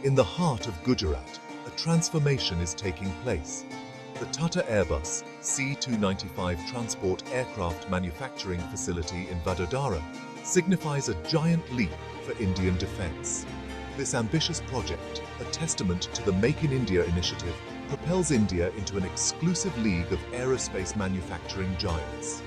In the heart of Gujarat, a transformation is taking place. The Tata-Airbus C-295 transport aircraft manufacturing facility in Vadodara signifies a giant leap for Indian defence. This ambitious project, a testament to the Make in India initiative, propels India into an exclusive league of aerospace manufacturing giants.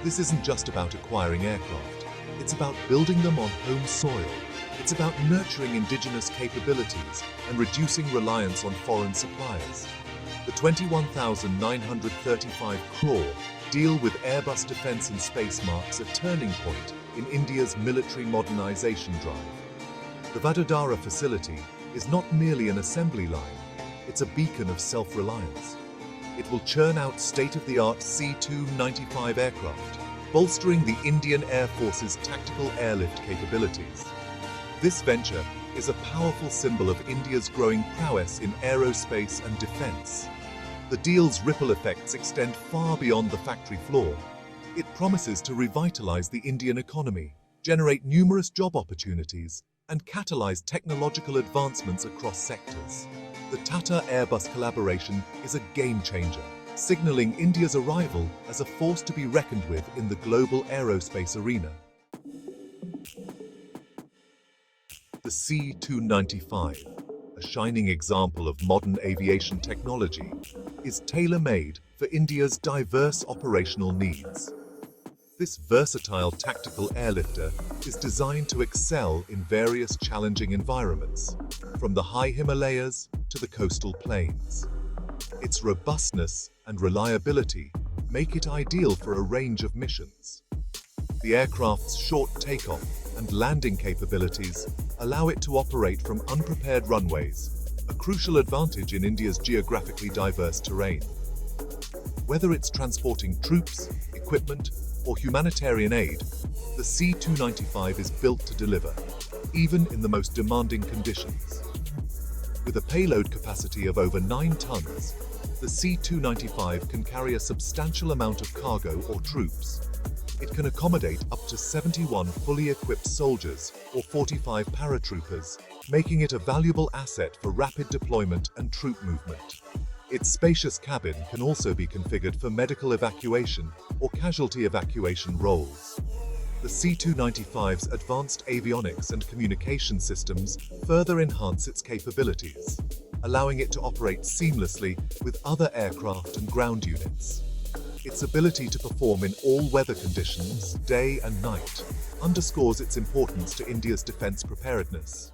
This isn't just about acquiring aircraft, it's about building them on home soil. It's about nurturing indigenous capabilities and reducing reliance on foreign suppliers. The 21,935 crore deal with Airbus Defence and Space marks a turning point in India's military modernisation drive. The Vadodara facility is not merely an assembly line, it's a beacon of self-reliance. It will churn out state-of-the-art C-295 aircraft, bolstering the Indian Air Force's tactical airlift capabilities. This venture is a powerful symbol of India's growing prowess in aerospace and defence. The deal's ripple effects extend far beyond the factory floor. It promises to revitalise the Indian economy, generate numerous job opportunities, and catalyse technological advancements across sectors. The Tata-Airbus collaboration is a game-changer, signalling India's arrival as a force to be reckoned with in the global aerospace arena. The C-295, a shining example of modern aviation technology, is tailor-made for India's diverse operational needs. This versatile tactical airlifter is designed to excel in various challenging environments, from the high Himalayas to the coastal plains. Its robustness and reliability make it ideal for a range of missions. The aircraft's short takeoff and landing capabilities allow it to operate from unprepared runways, a crucial advantage in India's geographically diverse terrain. Whether it's transporting troops, equipment, or humanitarian aid, the C-295 is built to deliver, even in the most demanding conditions. With a payload capacity of over 9 tons, the C-295 can carry a substantial amount of cargo or troops. It can accommodate up to 71 fully equipped soldiers or 45 paratroopers, making it a valuable asset for rapid deployment and troop movement. Its spacious cabin can also be configured for medical evacuation or casualty evacuation roles. The C-295's advanced avionics and communication systems further enhance its capabilities, allowing it to operate seamlessly with other aircraft and ground units. Its ability to perform in all weather conditions, day and night, underscores its importance to India's defence preparedness.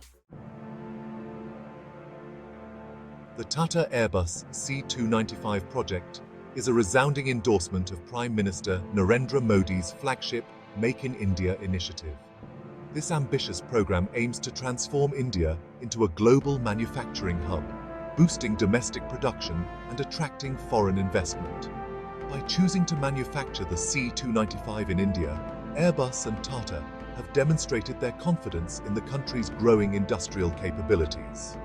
The Tata-Airbus C-295 project is a resounding endorsement of Prime Minister Narendra Modi's flagship Make in India initiative. This ambitious program aims to transform India into a global manufacturing hub, boosting domestic production and attracting foreign investment. By choosing to manufacture the C-295 in India, Airbus and Tata have demonstrated their confidence in the country's growing industrial capabilities.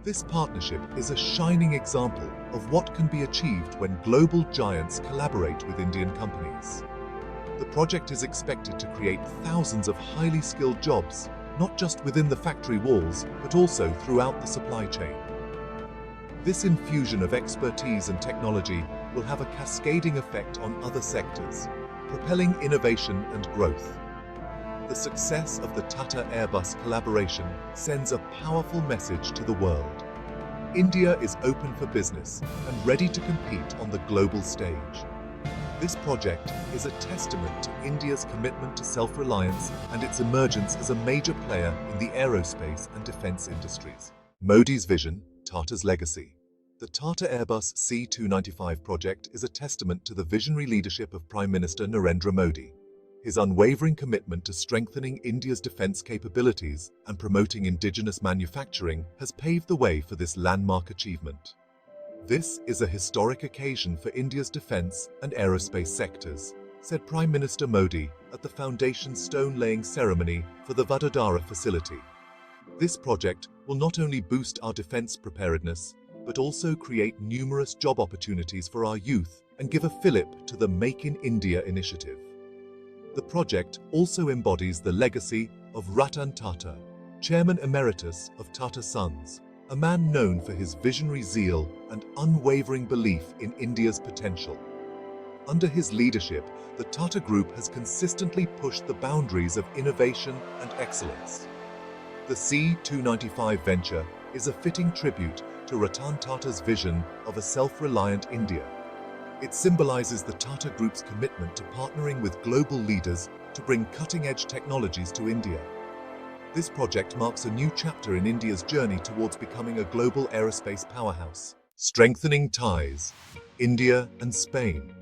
This partnership is a shining example of what can be achieved when global giants collaborate with Indian companies. The project is expected to create thousands of highly skilled jobs, not just within the factory walls, but also throughout the supply chain. This infusion of expertise and technology will have a cascading effect on other sectors, propelling innovation and growth. The success of the Tata-Airbus collaboration sends a powerful message to the world. India is open for business and ready to compete on the global stage. This project is a testament to India's commitment to self-reliance and its emergence as a major player in the aerospace and defence industries. Modi's vision, Tatas Legacy. The Tata-Airbus C-295 project is a testament to the visionary leadership of Prime Minister Narendra Modi. His unwavering commitment to strengthening India's defence capabilities and promoting indigenous manufacturing has paved the way for this landmark achievement. This is a historic occasion for India's defence and aerospace sectors, said Prime Minister Modi at the foundation stone-laying ceremony for the Vadodara facility. This project will not only boost our defence preparedness, but also create numerous job opportunities for our youth and give a fillip to the Make in India initiative. The project also embodies the legacy of Ratan Tata, Chairman Emeritus of Tata Sons, a man known for his visionary zeal and unwavering belief in India's potential. Under his leadership, the Tata Group has consistently pushed the boundaries of innovation and excellence. The C-295 venture is a fitting tribute to Ratan Tata's vision of a self-reliant India. It symbolizes the Tata Group's commitment to partnering with global leaders to bring cutting-edge technologies to India. This project marks a new chapter in India's journey towards becoming a global aerospace powerhouse. Strengthening ties, India and Spain.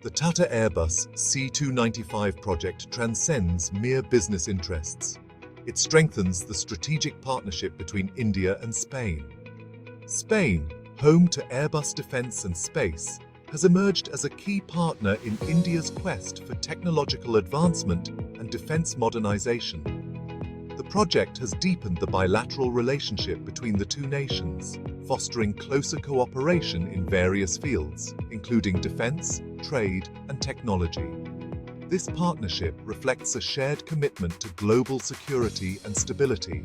The Tata-Airbus C-295 project transcends mere business interests. It strengthens the strategic partnership between India and Spain. Spain, home to Airbus Defence and Space, has emerged as a key partner in India's quest for technological advancement and defence modernisation. The project has deepened the bilateral relationship between the two nations, fostering closer cooperation in various fields, including defence, trade, and technology. This partnership reflects a shared commitment to global security and stability.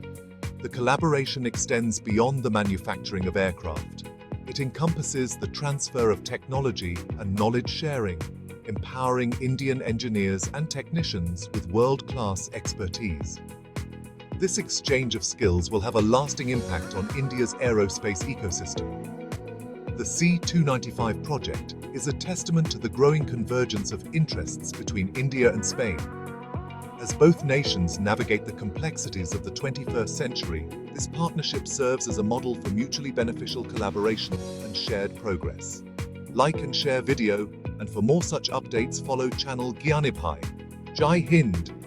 The collaboration extends beyond the manufacturing of aircraft. It encompasses the transfer of technology and knowledge sharing, empowering Indian engineers and technicians with world-class expertise. This exchange of skills will have a lasting impact on India's aerospace ecosystem. The C-295 project is a testament to the growing convergence of interests between India and Spain. As both nations navigate the complexities of the 21st century, this partnership serves as a model for mutually beneficial collaboration and shared progress. Like and share video, and for more such updates follow channel Gyanipay. Jai Hind!